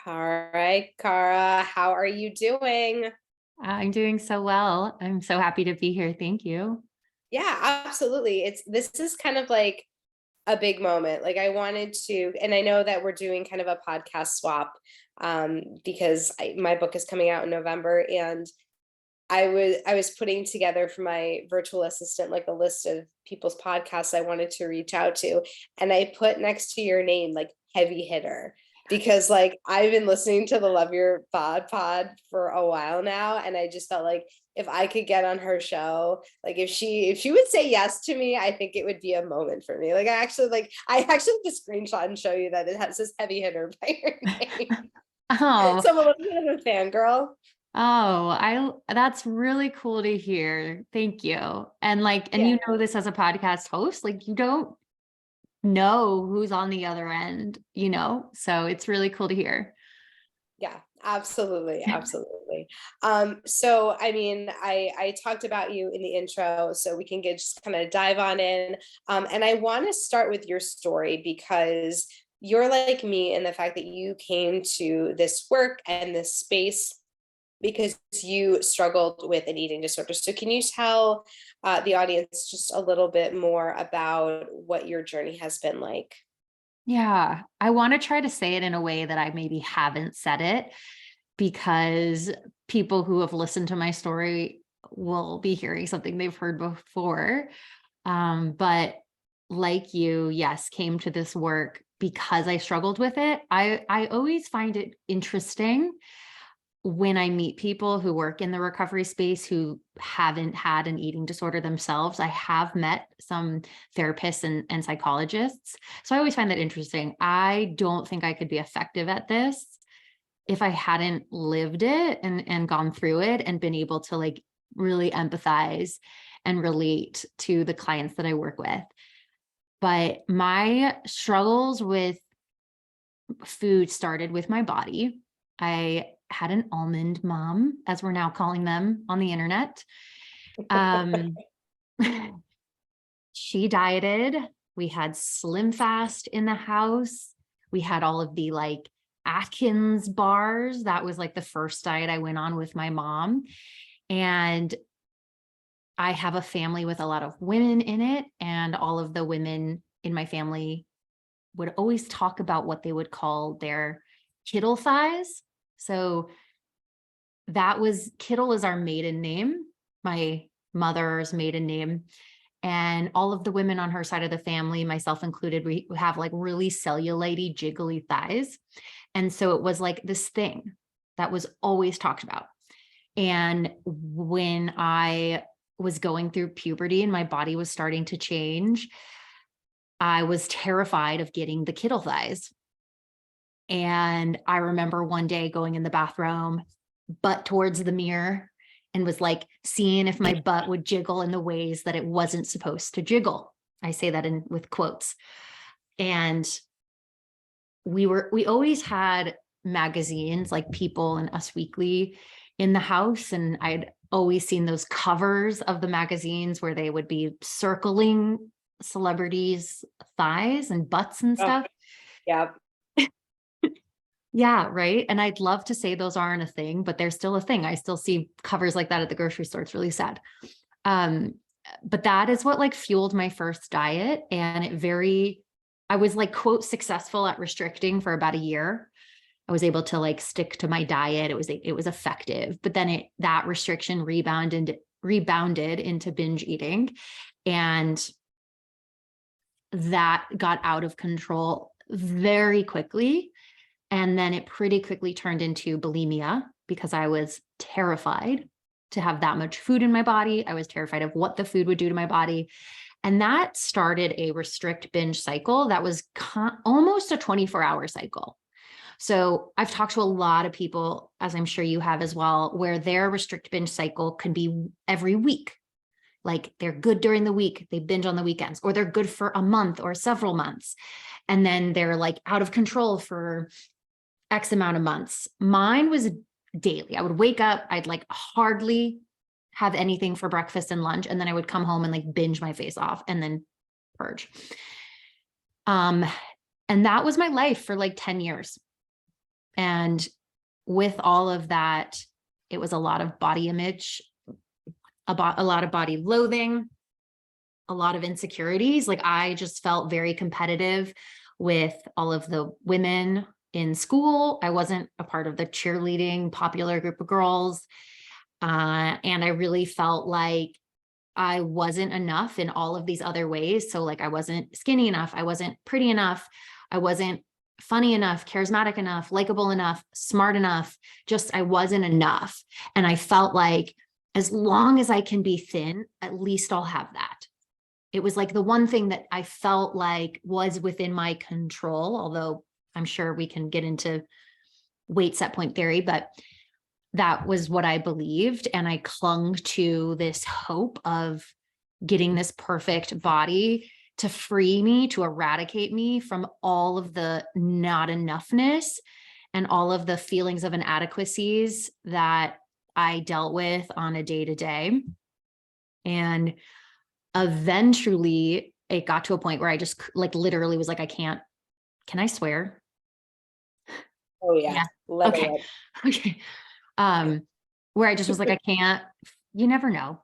All right, Cara, how are you doing? I'm doing so well. I'm so happy to be here. Thank you. Yeah, absolutely. This is kind of like a big moment. Like I wanted to, and I know that we're doing kind of a podcast swap because my book is coming out in November, and I was putting together for my virtual assistant like a list of people's podcasts I wanted to reach out to, and I put next to your name like heavy hitter because like I've been listening to the Love Your Pod for a while now, and I just felt like if I could get on her show, like if she would say yes to me, I think it would be a moment for me. Like I actually have to screenshot and show you that it has this heavy hitter by your name. Oh, So I'm a little bit of a fangirl. that's really cool to hear. Thank you. And Yeah. you know this as a podcast host, like you don't know who's on the other end. So it's really cool to hear. Yeah, absolutely, absolutely. So I mean, I talked about you in the intro, so we can get just kind of dive on in. And I want to start with your story because you're like me in the fact that you came to this work and this space because you struggled with an eating disorder. So can you tell the audience just a little bit more about what your journey has been like? Yeah, I want to try to say it in a way that I maybe haven't said it because people who have listened to my story will be hearing something they've heard before. But like you, yes, came to this work because I struggled with it. I always find it interesting when I meet people who work in the recovery space who haven't had an eating disorder themselves. I have met some therapists and psychologists. So I always find that interesting. I don't think I could be effective at this if I hadn't lived it and gone through it and been able to like really empathize and relate to the clients that I work with. But my struggles with food started with my body. I had an almond mom, as we're now calling them on the internet. Um, she dieted. We had Slim Fast in the house. We had all of the like Atkins bars. That was like the first diet I went on with my mom. And I have a family with a lot of women in it, and all of the women in my family would always talk about what they would call their kittle thighs. So that was Kittle is our maiden name, my mother's maiden name. And all of the women on her side of the family, myself included, we have like really cellulite, jiggly thighs. And so it was like this thing that was always talked about. And when I was going through puberty and my body was starting to change, I was terrified of getting the Kittle thighs. And I remember one day going in the bathroom, butt towards the mirror, and was like seeing if my butt would jiggle in the ways that it wasn't supposed to jiggle. I say that in with quotes. And we always had magazines like People and Us Weekly in the house. And I'd always seen those covers of the magazines where they would be circling celebrities' thighs and butts and Oh, stuff. yeah. Yeah, right. And I'd love to say those aren't a thing, but they're still a thing. I still see covers like that at the grocery store. It's really sad. Um, but that is what like fueled my first diet. And I was like, quote, successful at restricting for about a year. I was able to like stick to my diet. It was effective, but then that restriction rebounded into binge eating. And that got out of control very quickly. And then it pretty quickly turned into bulimia because I was terrified to have that much food in my body. I was terrified of what the food would do to my body. And that started a restrict binge cycle that was almost a 24-hour cycle. So I've talked to a lot of people, as I'm sure you have as well, where their restrict binge cycle can be every week. Like they're good during the week, they binge on the weekends, or they're good for a month or several months. And then they're like out of control for X amount of months. Mine was daily. I would wake up, I'd like hardly have anything for breakfast and lunch. And then I would come home and like binge my face off and then purge. And that was my life for like 10 years. And with all of that, it was a lot of body image, a lot of body loathing, a lot of insecurities. Like I just felt very competitive with all of the women in school. I wasn't a part of the cheerleading popular group of girls. And I really felt like I wasn't enough in all of these other ways. So like I wasn't skinny enough. I wasn't pretty enough. I wasn't funny enough, charismatic enough, likable enough, smart enough. Just I wasn't enough. And I felt like as long as I can be thin, at least I'll have that. It was like the one thing that I felt like was within my control, although I'm sure we can get into weight set point theory, but that was what I believed. And I clung to this hope of getting this perfect body to free me, to eradicate me from all of the not enoughness and all of the feelings of inadequacies that I dealt with on a day-to-day. And eventually it got to a point where I just like literally was like, can I swear? Oh yeah. Okay. Okay. Where I just was like, I can't, you never know.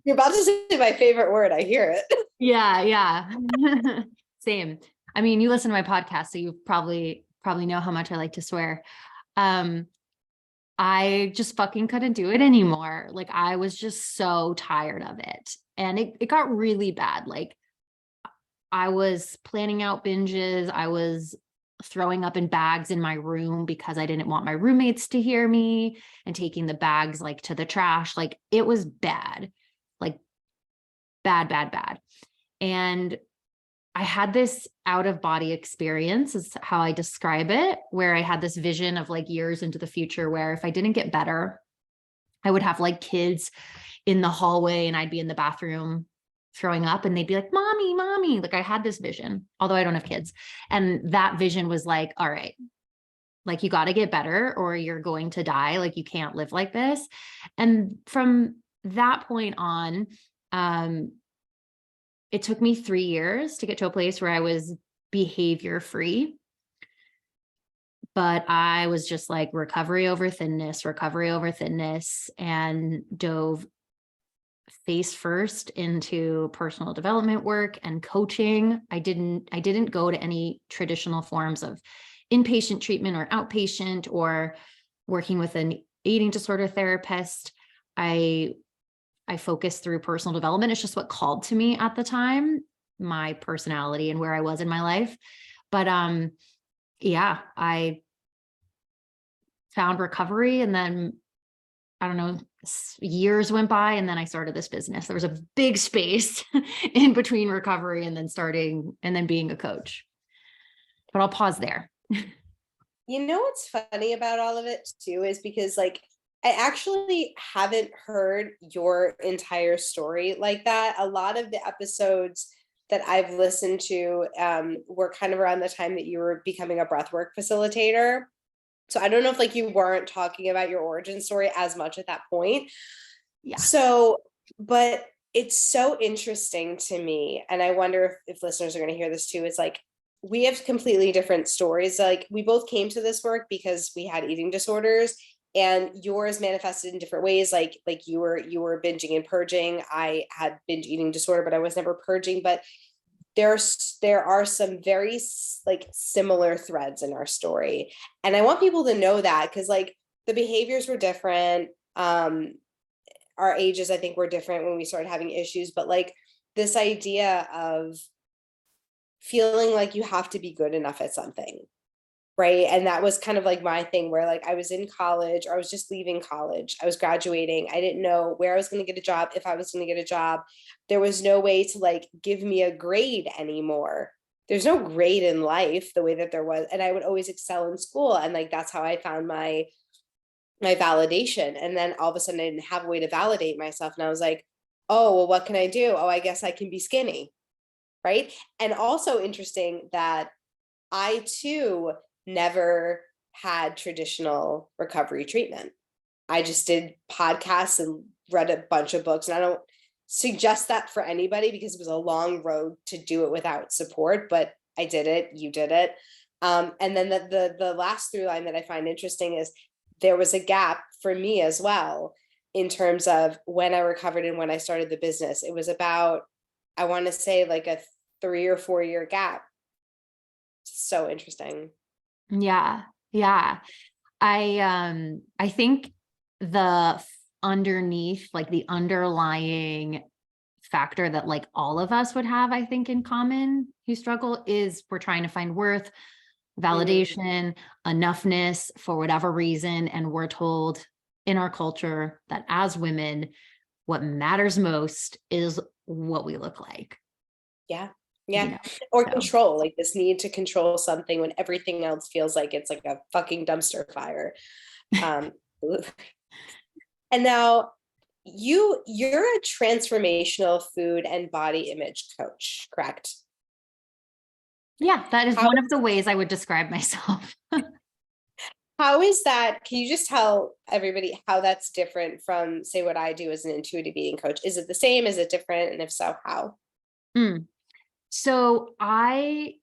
You're about to say my favorite word. I hear it. Yeah. Same. I mean, you listen to my podcast, so you probably know how much I like to swear. I just fucking couldn't do it anymore. Like I was just so tired of it. And it got really bad. Like I was planning out binges. I was throwing up in bags in my room because I didn't want my roommates to hear me, and taking the bags like to the trash. Like it was bad, like bad. And I had this out of body experience is how I describe it, where I had this vision of like years into the future, where if I didn't get better, I would have like kids in the hallway and I'd be in the bathroom throwing up and they'd be like, mommy. Like I had this vision, although I don't have kids. And that vision was like, all right, like you got to get better or you're going to die. Like you can't live like this. And from that point on, it took me 3 years to get to a place where I was behavior free. But I was just like recovery over thinness, and dove face first into personal development work and coaching. I didn't go to any traditional forms of inpatient treatment or outpatient or working with an eating disorder therapist. I focused through personal development. It's just what called to me at the time, my personality and where I was in my life. But yeah, I found recovery, and then I don't know, years went by, and then I started this business. There was a big space in between recovery and then starting and then being a coach. But I'll pause there. You know what's funny about all of it too is because like I actually haven't heard your entire story like that. A lot of the episodes that I've listened to were kind of around the time that you were becoming a breathwork facilitator. So I don't know if like you weren't talking about your origin story as much at that point. Yeah. So, but it's so interesting to me. And I wonder if listeners are going to hear this too. It's like, we have completely different stories. Like we both came to this work because we had eating disorders, and yours manifested in different ways. Like you were binging and purging. I had binge eating disorder, but I was never purging. But there are some very like similar threads in our story. And I want people to know that because like the behaviors were different. Our ages, I think, were different when we started having issues, but like this idea of feeling like you have to be good enough at something, right? And that was kind of like my thing where like I was in college, or I was just leaving college. I was graduating. I didn't know where I was going to get a job, if I was going to get a job. There was no way to like give me a grade anymore. There's no grade in life the way that there was. And I would always excel in school. And like, that's how I found my validation. And then all of a sudden I didn't have a way to validate myself. And I was like, oh, well, what can I do? Oh, I guess I can be skinny. Right. And also interesting that I too never had traditional recovery treatment. I just did podcasts and read a bunch of books. And I don't suggest that for anybody because it was a long road to do it without support. But I did it, you did it. And then the last through line that I find interesting is there was a gap for me as well in terms of when I recovered and when I started the business. It was about, I want to say like a 3 or 4 year gap. So interesting. Yeah. Yeah. I think underneath, like the underlying factor that like all of us would have, I think, in common who struggle is we're trying to find worth, validation, enoughness for whatever reason. And we're told in our culture that as women, what matters most is what we look like. Yeah. You Yeah. know, Or so control, like this need to control something when everything else feels like it's like a fucking dumpster fire. Um, and now you're a transformational food and body image coach, correct? yeah, that is How one of the ways I would describe myself. how is that? Can you just tell everybody how that's different from, say, what I do as an intuitive eating coach? Is it the same? Is it different? And if so, how? Mm. So I'm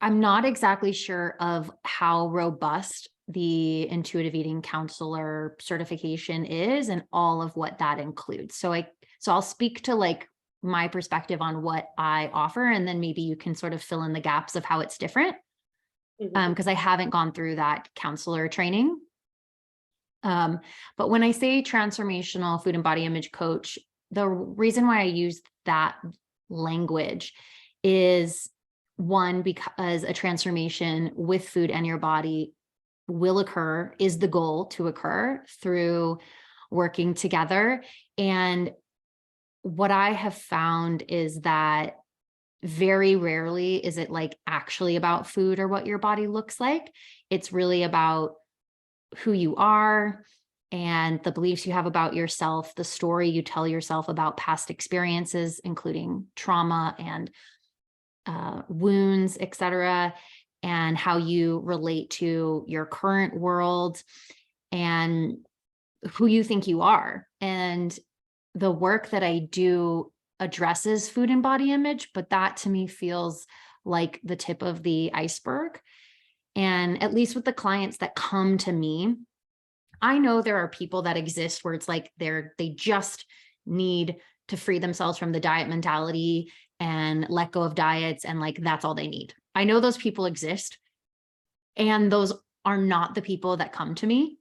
not exactly sure of how robust the intuitive eating counselor certification is and all of what that includes. So I'll speak to like my perspective on what I offer, and then maybe you can sort of fill in the gaps of how it's different. Mhm. Because I haven't gone through that counselor training. But when I say transformational food and body image coach, the reason why I use that language is one, because a transformation with food and your body will occur, is the goal to occur through working together. And what I have found is that very rarely is it like actually about food or what your body looks like. It's really about who you are and the beliefs you have about yourself, the story you tell yourself about past experiences, including trauma and wounds, etc., and how you relate to your current world and who you think you are. And the work that I do addresses food and body image, but that to me feels like the tip of the iceberg. And at least with the clients that come to me, I know there are people that exist where it's like they just need to free themselves from the diet mentality and let go of diets, and like that's all they need. I know those people exist, and those are not the people that come to me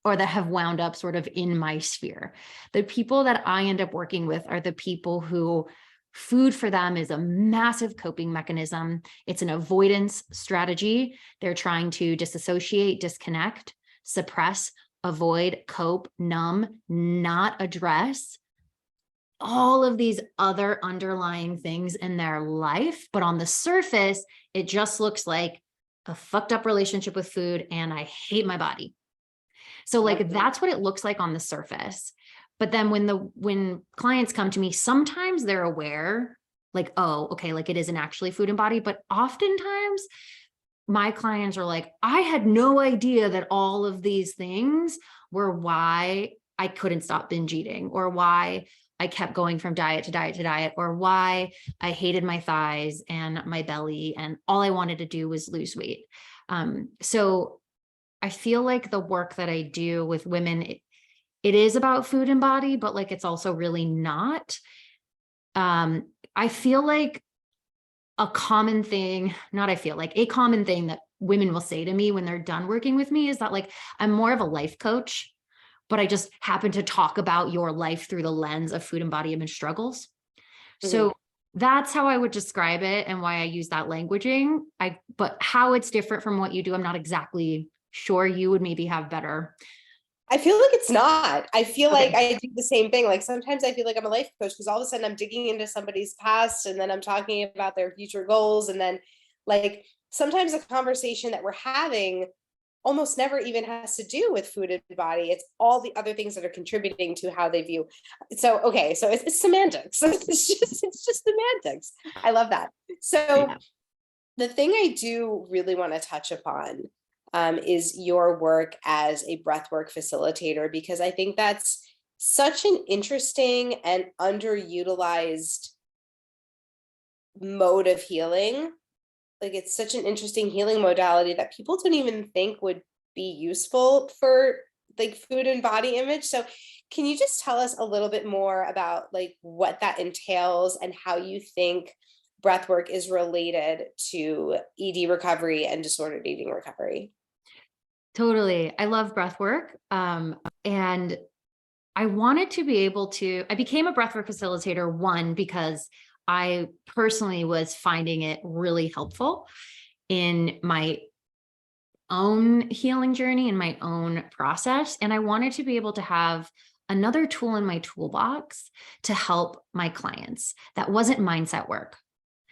or that have wound up sort of in my sphere. The people that I end up working with are the people who food for them is a massive coping mechanism. It's an avoidance strategy. They're trying to disassociate, disconnect, suppress, avoid, cope, numb, not address all of these other underlying things in their life. But on the surface, it just looks like a fucked up relationship with food and I hate my body. So like that's what it looks like on the surface. But then when clients come to me, sometimes they're aware like, oh, okay, like it isn't actually food and body, but oftentimes my clients are like, I had no idea that all of these things were why I couldn't stop binge eating, or why I kept going from diet to diet to diet, or why I hated my thighs and my belly and all I wanted to do was lose weight. So I feel like the work that I do with women, it is about food and body, but like it's also really not. I feel like a common thing that women will say to me when they're done working with me is that like, I'm more of a life coach, but I just happen to talk about your life through the lens of food and body image struggles. Mhm. So that's how I would describe it and why I use that languaging. But how it's different from what you do, I'm not exactly sure. You would maybe have better. I feel like it's not. I feel like Okay. I do the same thing. Like sometimes I feel like I'm a life coach because all of a sudden I'm digging into somebody's past and then I'm talking about their future goals. And then like sometimes the conversation that we're having almost never even has to do with food and body. It's all the other things that are contributing to how they view. So, okay. So it's semantics. It's just semantics. I love that. So Yeah. the thing I do really want to touch upon is your work as a breathwork facilitator, because I think that's such an interesting and underutilized mode of healing. like it's such an interesting healing modality that people don't even think would be useful for like food and body image. So can you just tell us a little bit more about like what that entails and how you think breath work is related to ED recovery and disordered eating recovery? Totally. I love breath work. And I wanted to be able to, I became a breathwork facilitator, one, because I personally was finding it really helpful in my own healing journey and my own process. And I wanted to be able to have another tool in my toolbox to help my clients. That wasn't mindset work.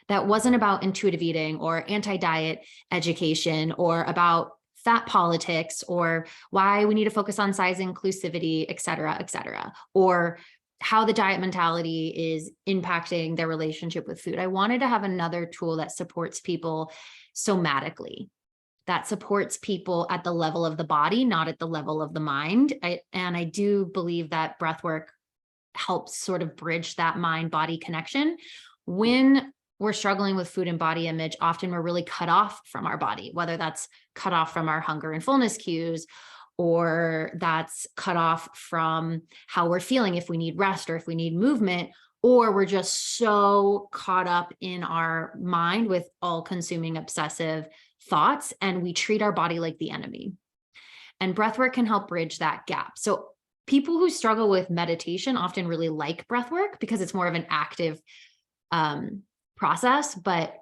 That wasn't about intuitive eating or anti-diet education or about fat politics or why we need to focus on size inclusivity, et cetera, or how the diet mentality is impacting their relationship with food. I wanted to have another tool that supports people somatically, that supports people at the level of the body, not at the level of the mind. And I do believe that breath work helps sort of bridge that mind-body connection. When we're struggling with food and body image, often we're really cut off from our body, whether that's cut off from our hunger and fullness cues, or that's cut off from how we're feeling if we need rest or if we need movement, or we're just so caught up in our mind with all-consuming obsessive thoughts, and we treat our body like the enemy. And breathwork can help bridge that gap. So people who struggle with meditation often really like breathwork because it's more of an active process. But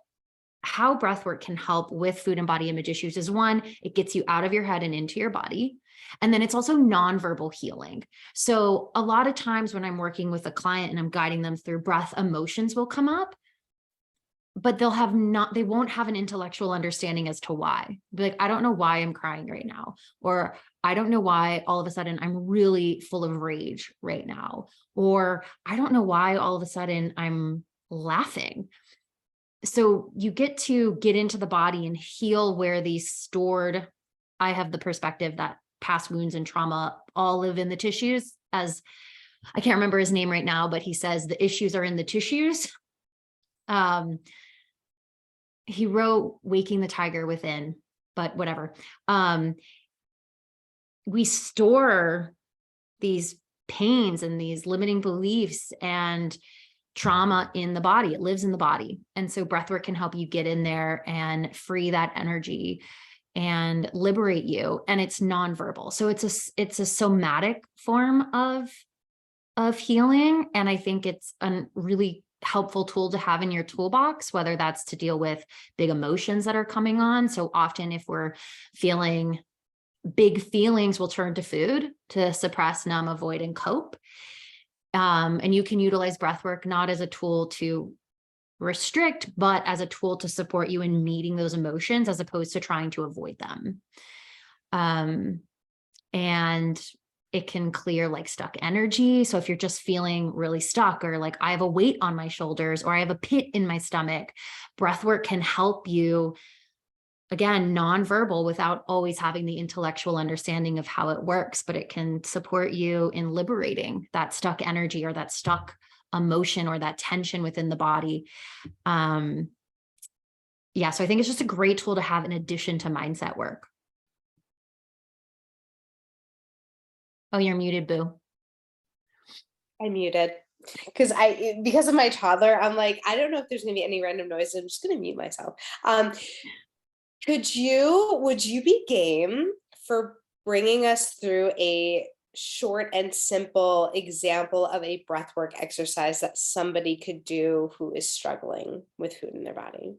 how breathwork can help with food and body image issues is, one, it gets you out of your head and into your body. And then it's also nonverbal healing. So a lot of times when I'm working with a client and I'm guiding them through breath, emotions will come up, but they won't have an intellectual understanding as to why. Be like, I don't know why I'm crying right now, or I don't know why all of a sudden I'm really full of rage right now, or I don't know why all of a sudden I'm laughing. So you get to get into the body and heal where these stored, I have the perspective that past wounds and trauma all live in the tissues. As I can't remember his name right now, but he says the issues are in the tissues. He wrote Waking the Tiger Within, but whatever. We store these pains and these limiting beliefs and trauma in the body. It lives in the body. And so breathwork can help you get in there and free that energy and liberate you. And it's nonverbal. So it's a somatic form of healing. And I think it's a really helpful tool to have in your toolbox, whether that's to deal with big emotions that are coming on. So often if we're feeling big feelings, we'll turn to food to suppress, numb, avoid, and cope. And you can utilize breathwork not as a tool to restrict, but as a tool to support you in meeting those emotions as opposed to trying to avoid them. And it can clear like stuck energy. So if you're just feeling really stuck, or like I have a weight on my shoulders, or I have a pit in my stomach, breathwork can help you, again, nonverbal, without always having the intellectual understanding of how it works, but it can support you in liberating that stuck energy or that stuck emotion or that tension within the body. So I think it's just a great tool to have in addition to mindset work. Oh, you're muted, Boo. I muted because of my toddler, I'm like, I don't know if there's gonna be any random noise. I'm just gonna mute myself. Would you be game for bringing us through a short and simple example of a breathwork exercise that somebody could do who is struggling with food in their body?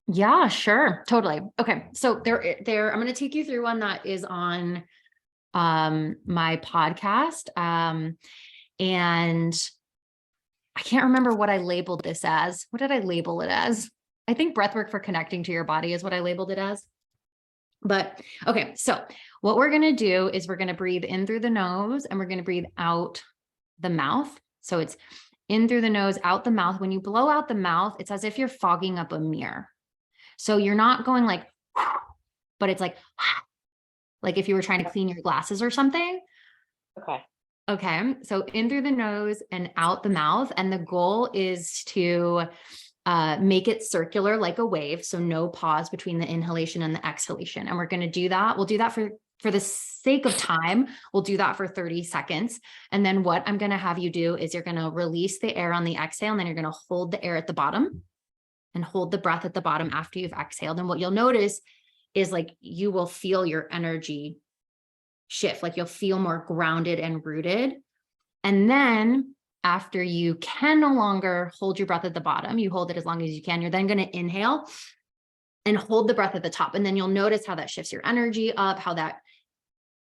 Yeah, sure. Totally. Okay. So there, I'm going to take you through one that is on my podcast. And I can't remember what I labeled this as. What did I label it as? I think breathwork for connecting to your body is what I labeled it as. But okay, so what we're going to do is we're going to breathe in through the nose and we're going to breathe out the mouth. So it's in through the nose, out the mouth. When you blow out the mouth, it's as if you're fogging up a mirror. So you're not going like, but it's like if you were trying to clean your glasses or something. Okay. So in through the nose and out the mouth. And the goal is to make it circular like a wave. So no pause between the inhalation and the exhalation. And we're going to do that. We'll do that for the sake of time. We'll do that for 30 seconds. And then what I'm going to have you do is you're going to release the air on the exhale, and then you're going to hold the air at the bottom and hold the breath at the bottom after you've exhaled. And what you'll notice is like you will feel your energy shift, like you'll feel more grounded and rooted. And then after you can no longer hold your breath at the bottom, you hold it as long as you can. You're then going to inhale and hold the breath at the top. And then you'll notice how that shifts your energy up, how that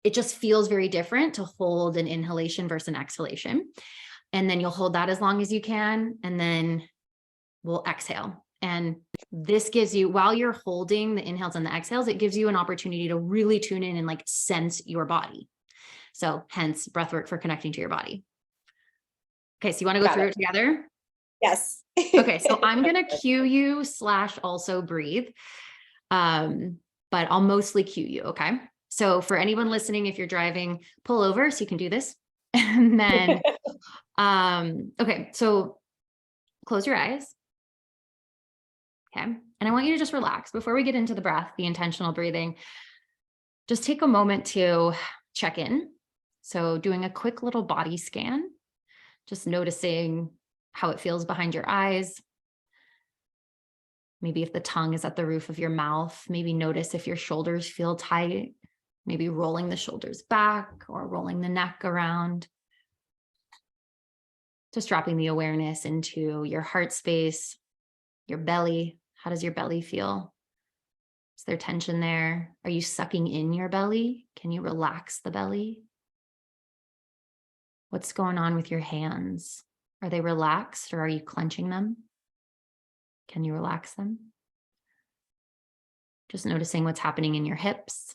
it just feels very different to hold an inhalation versus an exhalation. And then you'll hold that as long as you can. And then we'll exhale. And this gives you, while you're holding the inhales and the exhales, it gives you an opportunity to really tune in and like sense your body. So hence breathwork for connecting to your body. Okay, so you want to go through it together? Yes. Okay, so I'm going to cue you / also breathe, but I'll mostly cue you, okay? So for anyone listening, if you're driving, pull over so you can do this. And then, okay, so close your eyes. Okay, and I want you to just relax. Before we get into the breath, the intentional breathing, just take a moment to check in. So doing a quick little body scan, just noticing how it feels behind your eyes. Maybe if the tongue is at the roof of your mouth, maybe notice if your shoulders feel tight, maybe rolling the shoulders back or rolling the neck around. Just dropping the awareness into your heart space, your belly. How does your belly feel? Is there tension there? Are you sucking in your belly? Can you relax the belly? What's going on with your hands? Are they relaxed or are you clenching them? Can you relax them? Just noticing what's happening in your hips.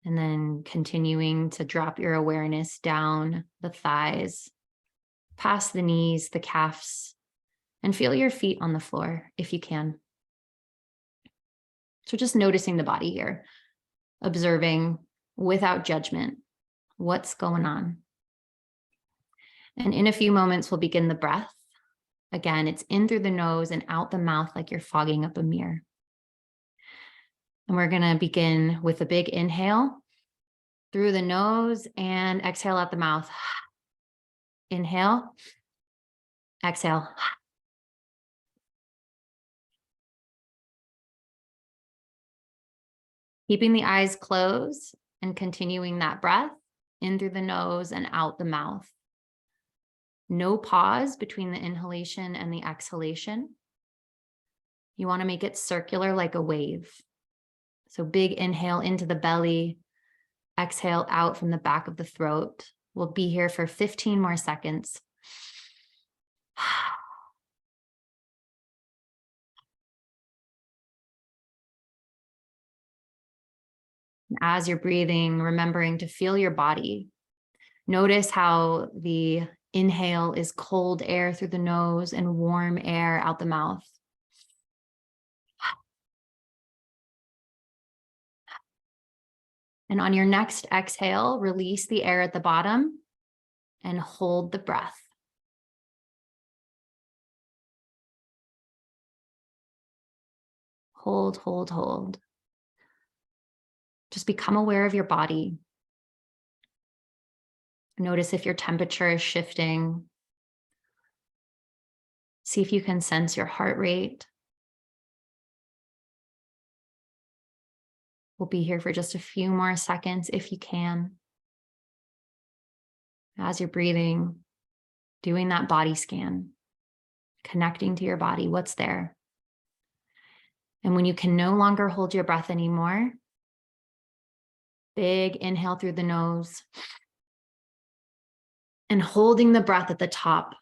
And then continuing to drop your awareness down the thighs, past the knees, the calves, and feel your feet on the floor if you can. So just noticing the body here, observing without judgment what's going on. And in a few moments, we'll begin the breath. Again, it's in through the nose and out the mouth like you're fogging up a mirror. And we're going to begin with a big inhale through the nose and exhale out the mouth. Inhale, exhale. Keeping the eyes closed and continuing that breath in through the nose and out the mouth. No pause between the inhalation and the exhalation. You want to make it circular like a wave. So big inhale into the belly, exhale out from the back of the throat. We'll be here for 15 more seconds. As you're breathing, remembering to feel your body. Notice how the inhale is cold air through the nose and warm air out the mouth. And on your next exhale, release the air at the bottom and hold the breath. Hold, hold, hold. Just become aware of your body. Notice if your temperature is shifting. See if you can sense your heart rate. We'll be here for just a few more seconds if you can. As you're breathing, doing that body scan, connecting to your body, what's there? And when you can no longer hold your breath anymore, big inhale through the nose and holding the breath at the top.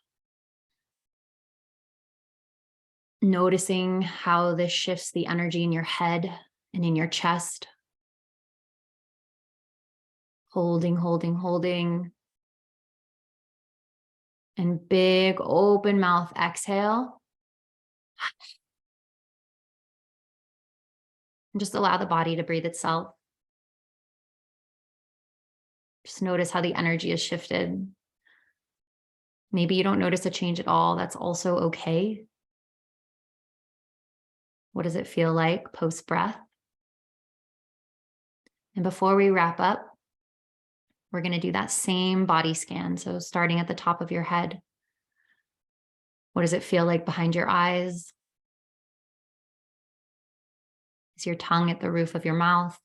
Noticing how this shifts the energy in your head and in your chest. Holding, holding, holding. And big open mouth exhale. And just allow the body to breathe itself. Just notice how the energy is shifted. Maybe you don't notice a change at all. That's also okay. What does it feel like post-breath? And before we wrap up, we're going to do that same body scan. So starting at the top of your head, what does it feel like behind your eyes? Is your tongue at the roof of your mouth?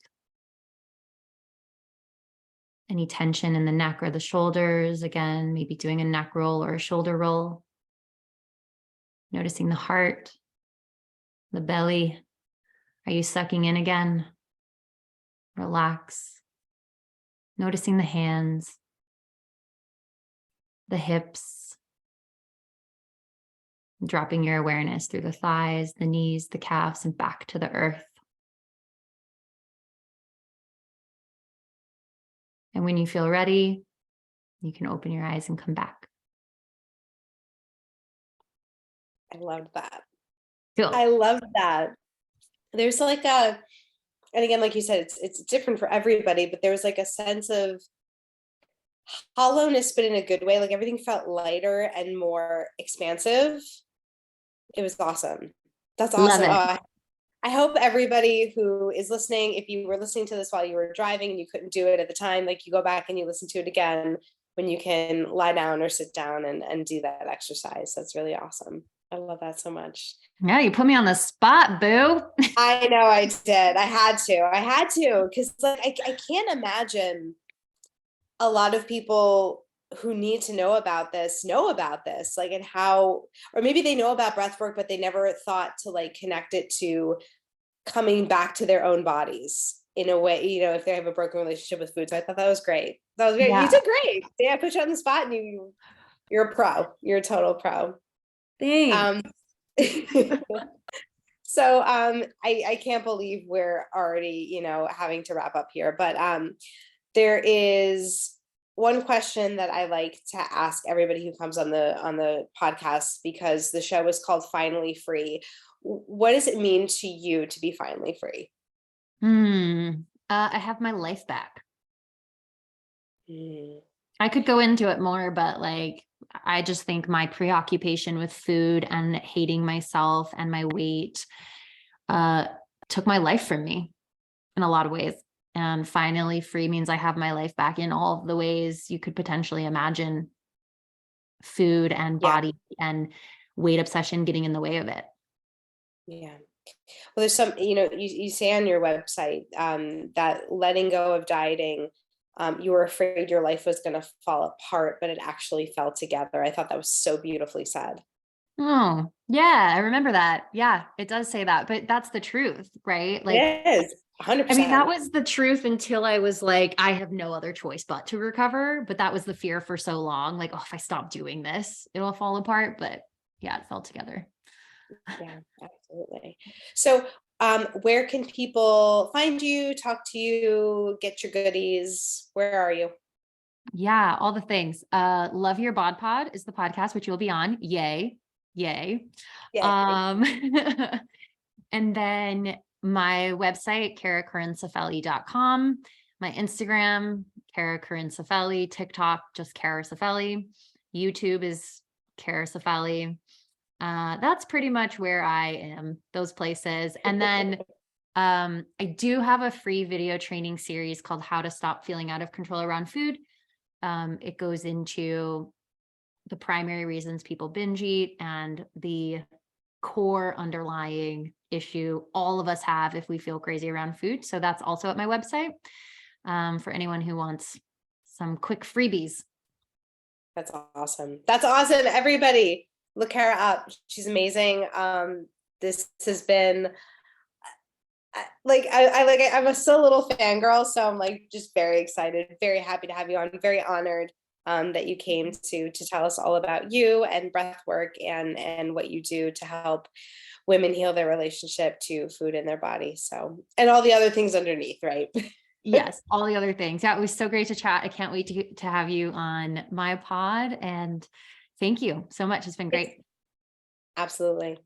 Any tension in the neck or the shoulders? Again, maybe doing a neck roll or a shoulder roll. Noticing the heart, the belly. Are you sucking in again? Relax. Noticing the hands, the hips, dropping your awareness through the thighs, the knees, the calves, and back to the earth. And when you feel ready, you can open your eyes and come back. I loved that. Cool. I love that. There's like and again, like you said, it's different for everybody, but there was like a sense of hollowness, but in a good way. Like everything felt lighter and more expansive. It was awesome. That's Love awesome. it. I hope everybody who is listening, if you were listening to this while you were driving and you couldn't do it at the time, like you go back and you listen to it again when you can lie down or sit down and do that exercise. That's really awesome. I love that so much. Yeah, you put me on the spot, boo. I know I did. I had to, because like I can't imagine a lot of people who need to know about this, like, and how, or maybe they know about breath work, but they never thought to like connect it to coming back to their own bodies in a way, you know, if they have a broken relationship with food. So I thought that was great. Yeah. You did great. Yeah, I put you on the spot and you're a pro. You're a total pro. Thanks. So I can't believe we're already, you know, having to wrap up here, but there is one question that I like to ask everybody who comes on the podcast, because the show is called Finally Free. What does it mean to you to be finally free? I have my life back. Mm. I could go into it more, but like, I just think my preoccupation with food and hating myself and my weight took my life from me in a lot of ways. And finally free means I have my life back in all of the ways you could potentially imagine food and body and weight obsession getting in the way of it. Yeah. Well, there's some, you know, you say on your website that letting go of dieting, you were afraid your life was going to fall apart, but it actually fell together. I thought that was so beautifully said. Oh, yeah, I remember that. Yeah, it does say that, but that's the truth, right? Like, It is 100%. I mean, that was the truth until I was like, I have no other choice but to recover. But that was the fear for so long. Like, oh, if I stop doing this, it'll fall apart. But yeah, it fell together. Yeah, absolutely. So, where can people find you, talk to you, get your goodies? Where are you? Yeah, all the things. Love Your Bod Pod is the podcast, which you'll be on. Yay. Yay. Yeah. And then my website, caracarincifelli.com, my Instagram, Cara Carin Cifelli, TikTok, just Cara Cifelli, YouTube is Cara Cifelli. That's pretty much where I am, those places. And then I do have a free video training series called How to Stop Feeling Out of Control Around Food. It goes into the primary reasons people binge eat and the core underlying issue all of us have if we feel crazy around food. So that's also at my website for anyone who wants some quick freebies. That's awesome. That's awesome. Everybody, look Cara up. She's amazing. This has been I'm a still little fangirl, so I'm like just very excited, very happy to have you on, very honored that you came to tell us all about you and breath work and what you do to help women heal their relationship to food in their body. So, and all the other things underneath, right? Yes, all the other things. Yeah, it was so great to chat. I can't wait to have you on my pod, and thank you so much. It's been great. Absolutely.